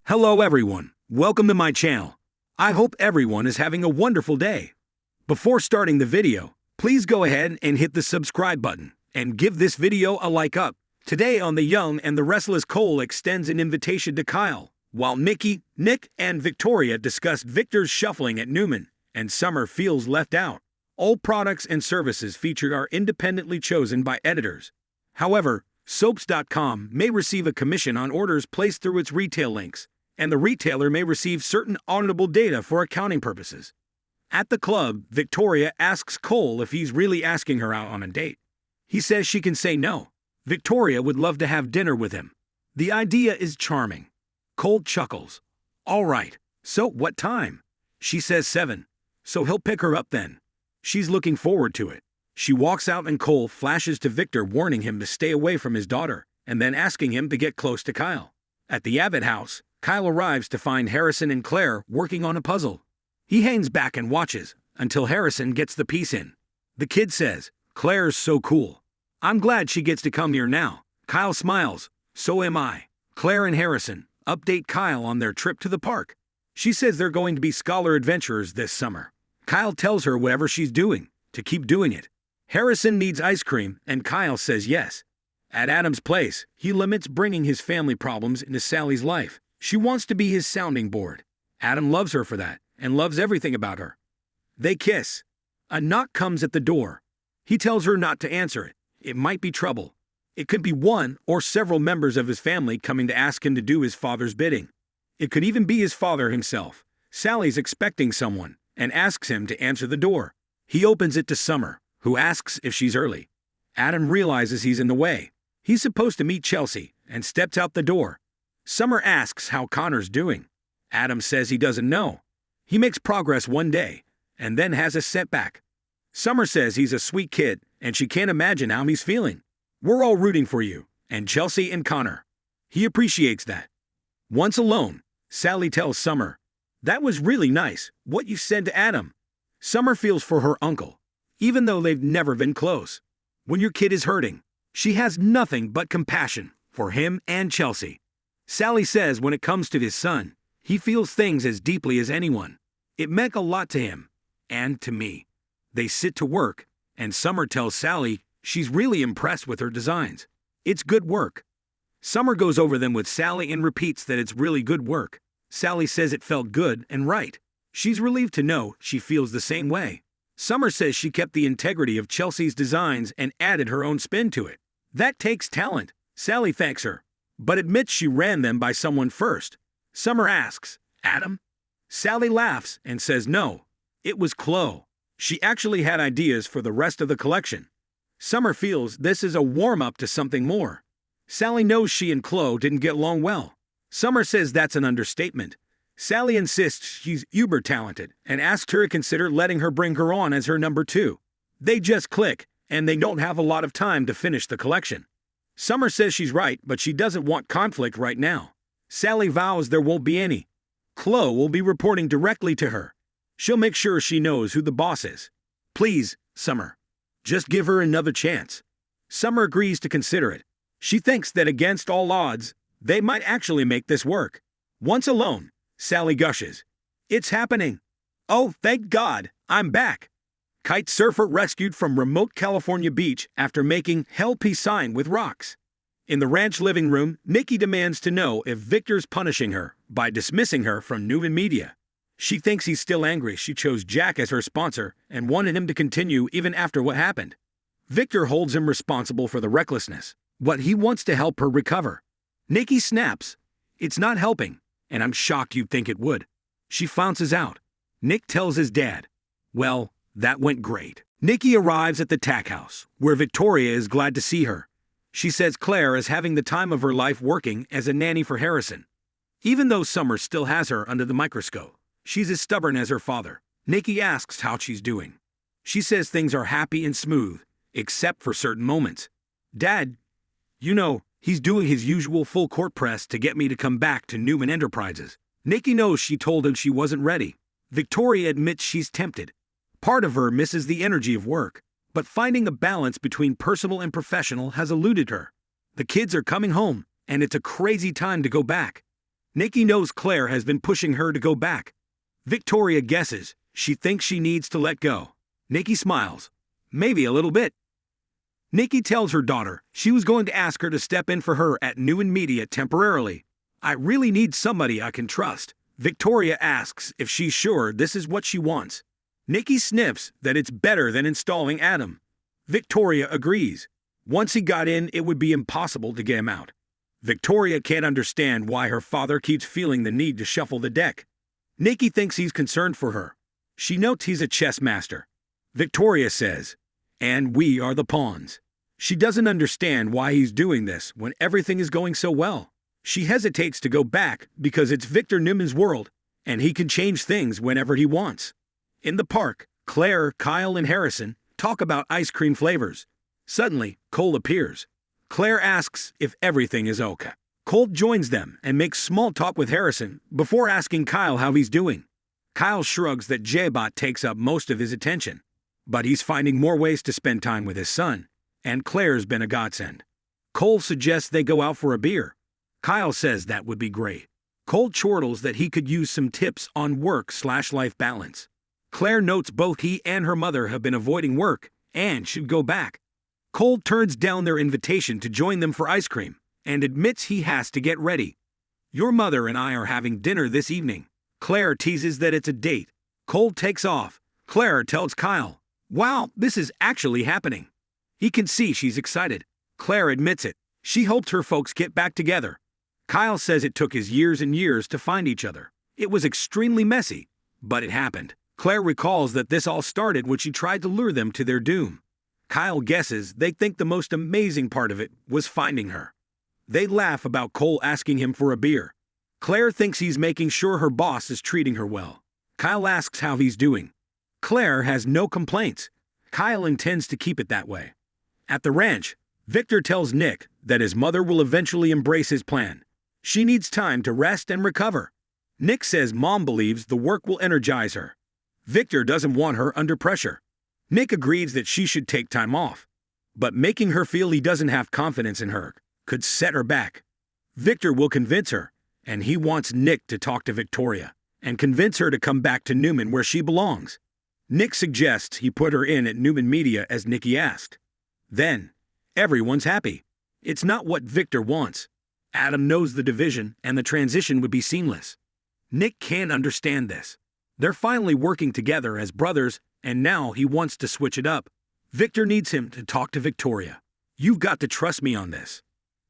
Hello everyone, welcome to my channel. I hope everyone is having a wonderful day. Before starting the video, please go ahead and hit the subscribe button and give this video a like up. Today on The Young and the Restless, Cole extends an invitation to Kyle, while Nick, and Victoria discuss Victor's shuffling at Newman, and Summer feels left out. All products and services featured are independently chosen by editors. However, Soaps.com may receive a commission on orders placed through its retail links, and the retailer may receive certain auditable data for accounting purposes. At the club, Victoria asks Cole if he's really asking her out on a date. He says she can say no. Victoria would love to have dinner with him. The idea is charming. Cole chuckles. All right, so what time? She says 7. So he'll pick her up then. She's looking forward to it. She walks out and Cole flashes to Victor, warning him to stay away from his daughter, and then asking him to get close to Kyle. At the Abbott house, Kyle arrives to find Harrison and Claire working on a puzzle. He hangs back and watches until Harrison gets the piece in. The kid says, "Claire's so cool. I'm glad she gets to come here now." Kyle smiles. So am I. Claire and Harrison update Kyle on their trip to the park. She says they're going to be scholar adventurers this summer. Kyle tells her whatever she's doing, to keep doing it. Harrison needs ice cream, and Kyle says yes. At Adam's place, he laments bringing his family problems into Sally's life. She wants to be his sounding board. Adam loves her for that, and loves everything about her. They kiss. A knock comes at the door. He tells her not to answer it. It might be trouble. It could be one or several members of his family coming to ask him to do his father's bidding. It could even be his father himself. Sally's expecting someone, and asks him to answer the door. He opens it to Summer, who asks if she's early. Adam realizes he's in the way. He's supposed to meet Chelsea, and steps out the door. Summer asks how Connor's doing. Adam says he doesn't know. He makes progress one day, and then has a setback. Summer says he's a sweet kid, and she can't imagine how he's feeling. We're all rooting for you, and Chelsea and Connor. He appreciates that. Once alone, Sally tells Summer, "That was really nice, what you said to Adam." Summer feels for her uncle, even though they've never been close. When your kid is hurting, she has nothing but compassion for him and Chelsea. Sally says when it comes to his son, he feels things as deeply as anyone. It meant a lot to him, and to me. They sit to work, and Summer tells Sally she's really impressed with her designs. It's good work. Summer goes over them with Sally and repeats that it's really good work. Sally says it felt good and right. She's relieved to know she feels the same way. Summer says she kept the integrity of Chelsea's designs and added her own spin to it. That takes talent. Sally thanks her, but admits she ran them by someone first. Summer asks, "Adam?" Sally laughs and says no, it was Chloe. She actually had ideas for the rest of the collection. Summer feels this is a warm-up to something more. Sally knows she and Chloe didn't get along well. Summer says that's an understatement. Sally insists she's uber talented and asks her to consider letting her bring her on as her number 2. They just click, and they don't have a lot of time to finish the collection. Summer says she's right, but she doesn't want conflict right now. Sally vows there won't be any. Chloe will be reporting directly to her. She'll make sure she knows who the boss is. Please, Summer, just give her another chance. Summer agrees to consider it. She thinks that against all odds, they might actually make this work. Once alone, Sally gushes. "It's happening. Oh, thank God, I'm back." Kite surfer rescued from remote California beach after making hell peace sign with rocks. In the ranch living room, Nikki demands to know if Victor's punishing her by dismissing her from Newman Media. She thinks he's still angry she chose Jack as her sponsor and wanted him to continue even after what happened. Victor holds him responsible for the recklessness, but he wants to help her recover. Nikki snaps. "It's not helping, and I'm shocked you'd think it would." She flounces out. Nick tells his dad, "Well, that went great." Nikki arrives at the tack house, where Victoria is glad to see her. She says Claire is having the time of her life working as a nanny for Harrison. Even though Summer still has her under the microscope, she's as stubborn as her father. Nikki asks how she's doing. She says things are happy and smooth, except for certain moments. "Dad, you know, he's doing his usual full court press to get me to come back to Newman Enterprises." Nikki knows she told him she wasn't ready. Victoria admits she's tempted. Part of her misses the energy of work, but finding a balance between personal and professional has eluded her. The kids are coming home, and it's a crazy time to go back. Nikki knows Claire has been pushing her to go back. Victoria guesses she thinks she needs to let go. Nikki smiles. Maybe a little bit. Nikki tells her daughter she was going to ask her to step in for her at Newman Media temporarily. I really need somebody I can trust. Victoria asks if she's sure this is what she wants. Nikki sniffs that it's better than installing Adam. Victoria agrees. Once he got in, it would be impossible to get him out. Victoria can't understand why her father keeps feeling the need to shuffle the deck. Nikki thinks he's concerned for her. She notes he's a chess master. Victoria says, and we are the pawns. She doesn't understand why he's doing this when everything is going so well. She hesitates to go back because it's Victor Newman's world, and he can change things whenever he wants. In the park, Claire, Kyle, and Harrison talk about ice cream flavors. Suddenly, Cole appears. Claire asks if everything is okay. Cole joins them and makes small talk with Harrison before asking Kyle how he's doing. Kyle shrugs that J-Bot takes up most of his attention, but he's finding more ways to spend time with his son, and Claire's been a godsend. Cole suggests they go out for a beer. Kyle says that would be great. Cole chortles that he could use some tips on work/life balance. Claire notes both he and her mother have been avoiding work and should go back. Cole turns down their invitation to join them for ice cream and admits he has to get ready. Your mother and I are having dinner this evening. Claire teases that it's a date. Cole takes off. Claire tells Kyle, wow, this is actually happening. He can see she's excited. Claire admits it. She hoped her folks get back together. Kyle says it took his years and years to find each other. It was extremely messy, but it happened. Claire recalls that this all started when she tried to lure them to their doom. Kyle guesses they think the most amazing part of it was finding her. They laugh about Cole asking him for a beer. Claire thinks he's making sure her boss is treating her well. Kyle asks how he's doing. Claire has no complaints. Kyle intends to keep it that way. At the ranch, Victor tells Nick that his mother will eventually embrace his plan. She needs time to rest and recover. Nick says Mom believes the work will energize her. Victor doesn't want her under pressure. Nick agrees that she should take time off, but making her feel he doesn't have confidence in her could set her back. Victor will convince her, and he wants Nick to talk to Victoria and convince her to come back to Newman where she belongs. Nick suggests he put her in at Newman Media as Nikki asked. Then, everyone's happy. It's not what Victor wants. Adam knows the division and the transition would be seamless. Nick can't understand this. They're finally working together as brothers, and now he wants to switch it up. Victor needs him to talk to Victoria. You've got to trust me on this.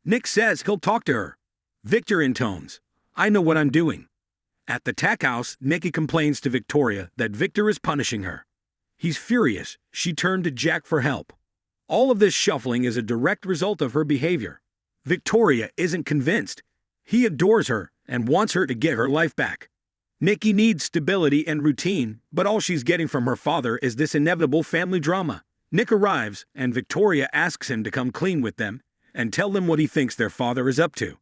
Nick says he'll talk to her. Victor intones, I know what I'm doing. At the tack house, Nikki complains to Victoria that Victor is punishing her. He's furious. She turned to Jack for help. All of this shuffling is a direct result of her behavior. Victoria isn't convinced. He adores her and wants her to get her life back. Nikki needs stability and routine, but all she's getting from her father is this inevitable family drama. Nick arrives, and Victoria asks him to come clean with them and tell them what he thinks their father is up to.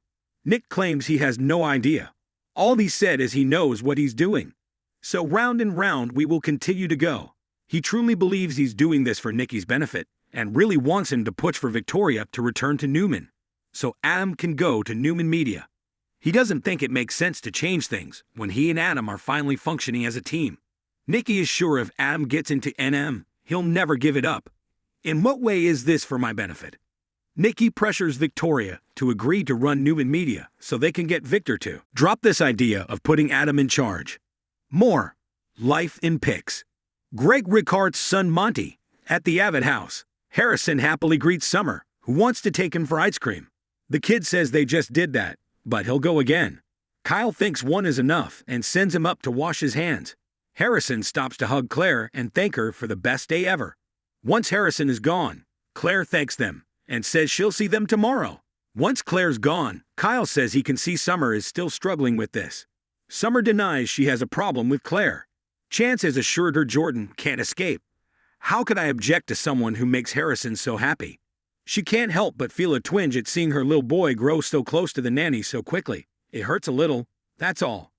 Nick claims he has no idea. All he said is he knows what he's doing. So round and round we will continue to go. He truly believes he's doing this for Nikki's benefit and really wants him to push for Victoria to return to Newman, so Adam can go to Newman Media. He doesn't think it makes sense to change things when he and Adam are finally functioning as a team. Nikki is sure if Adam gets into NM, he'll never give it up. In what way is this for my benefit? Nikki pressures Victoria to agree to run Newman Media so they can get Victor to drop this idea of putting Adam in charge. More. Life in Pics. Greg Rickard's son Monty. At the Avid house, Harrison happily greets Summer, who wants to take him for ice cream. The kid says they just did that, but he'll go again. Kyle thinks one is enough and sends him up to wash his hands. Harrison stops to hug Claire and thank her for the best day ever. Once Harrison is gone, Claire thanks them and says she'll see them tomorrow. Once Claire's gone, Kyle says he can see Summer is still struggling with this. Summer denies she has a problem with Claire. Chance has assured her Jordan can't escape. How could I object to someone who makes Harrison so happy? She can't help but feel a twinge at seeing her little boy grow so close to the nanny so quickly. It hurts a little, that's all.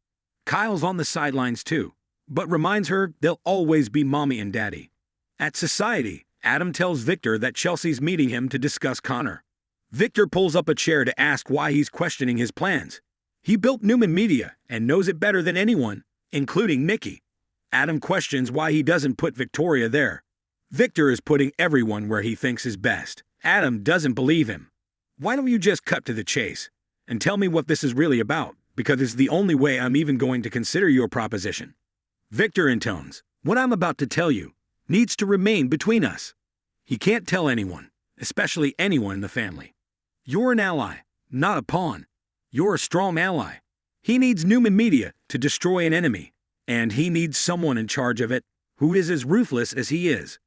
Kyle's on the sidelines too, but reminds her they'll always be mommy and daddy. At Society, Adam tells Victor that Chelsea's meeting him to discuss Connor. Victor pulls up a chair to ask why he's questioning his plans. He built Newman Media and knows it better than anyone, including Nikki. Adam questions why he doesn't put Victoria there. Victor is putting everyone where he thinks is best. Adam doesn't believe him. Why don't you just cut to the chase and tell me what this is really about? Because it's the only way I'm even going to consider your proposition. Victor intones, what I'm about to tell you needs to remain between us. He can't tell anyone, especially anyone in the family. You're an ally, not a pawn. You're a strong ally. He needs Newman Media to destroy an enemy, and he needs someone in charge of it who is as ruthless as he is.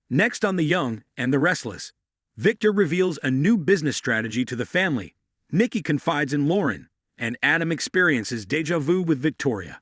Next on The Young and the Restless, Victor reveals a new business strategy to the family. Nikki confides in Lauren, and Adam experiences deja vu with Victoria.